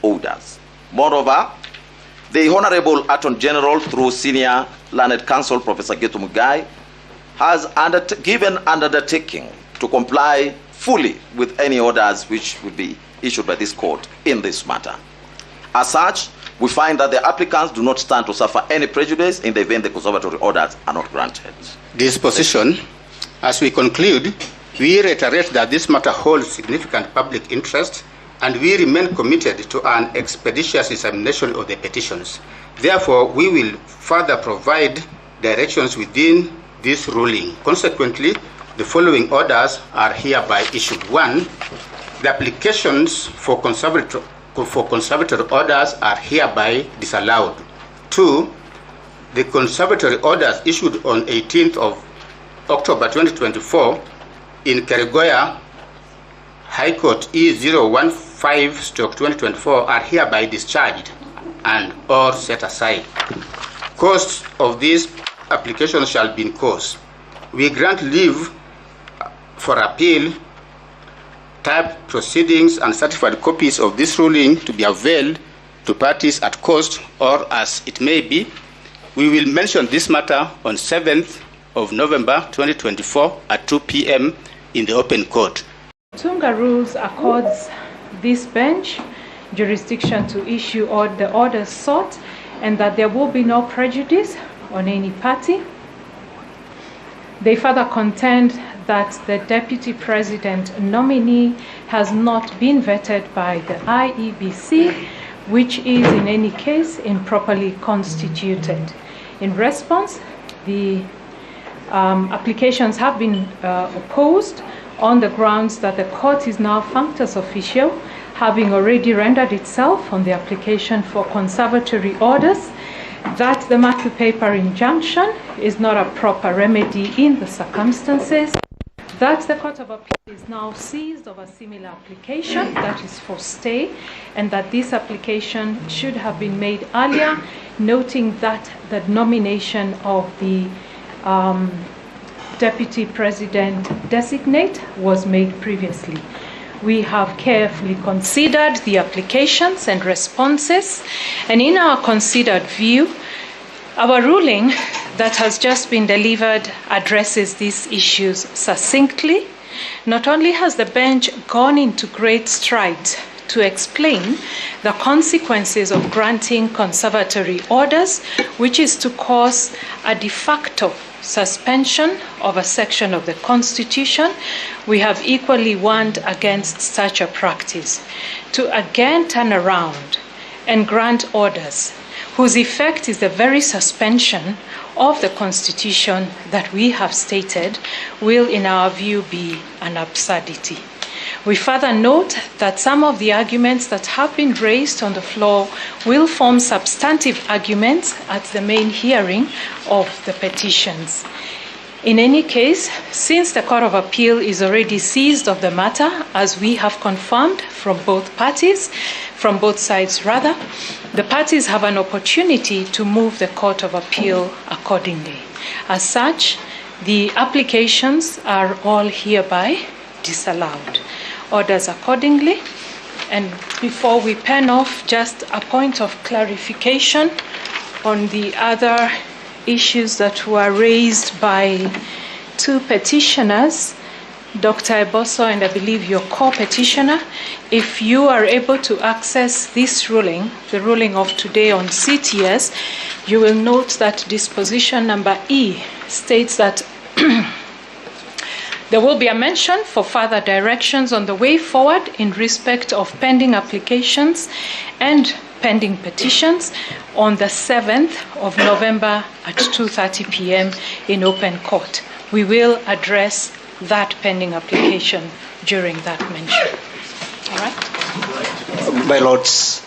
orders. Moreover, the Honorable Attorney General, through Senior Learned Counsel Professor Getu Mugai, has given an undertaking to comply fully with any orders which would be issued by this court in this matter. As such, we find that the applicants do not stand to suffer any prejudice in the event the conservatory orders are not granted. Disposition. As we conclude, we reiterate that this matter holds significant public interest and we remain committed to an expeditious examination of the petitions. Therefore, we will further provide directions within this ruling. Consequently, the following orders are hereby issued. 1. The applications for conservatory orders are hereby disallowed. 2. The conservatory orders issued on 18th of October 2024 in Keregoya High Court E015/2024 are hereby discharged and or set aside. Costs of these applications shall be incurred. We grant leave for appeal, type proceedings, and certified copies of this ruling to be availed to parties at cost or as it may be. We will mention this matter on 7th of November 2024 at 2 p.m. in the open court. Tunga Rules accords this bench jurisdiction to issue the orders sought and that there will be no prejudice on any party. They further contend that the Deputy President nominee has not been vetted by the IEBC, which is in any case improperly constituted. In response, the applications have been opposed on the grounds that the court is now functus officio, having already rendered itself on the application for conservatory orders, that the Matthew Paper injunction is not a proper remedy in the circumstances, that the Court of Appeal is now seized of a similar application that is for stay, and that this application should have been made earlier, noting that the nomination of the Deputy President designate was made previously. We have carefully considered the applications and responses, and in our considered view, our ruling that has just been delivered addresses these issues succinctly. Not only has the bench gone into great strides to explain the consequences of granting conservatory orders, which is to cause a de facto suspension of a section of the Constitution, we have equally warned against such a practice. To again turn around and grant orders whose effect is the very suspension of the Constitution that we have stated will, in our view, be an absurdity. We further note that some of the arguments that have been raised on the floor will form substantive arguments at the main hearing of the petitions. In any case, since the Court of Appeal is already seized of the matter, as we have confirmed from both sides, the parties have an opportunity to move the Court of Appeal accordingly. As such, the applications are all hereby disallowed. Orders accordingly. And before we pen off, just a point of clarification on the other issues that were raised by two petitioners, Dr. Eboso and I believe your co-petitioner. If you are able to access this ruling, the ruling of today on CTS, you will note that disposition number E states that there will be a mention for further directions on the way forward in respect of pending applications and pending petitions on the 7th of November at 2:30 p.m. in open court. We will address that pending application during that mention. All right? My lords,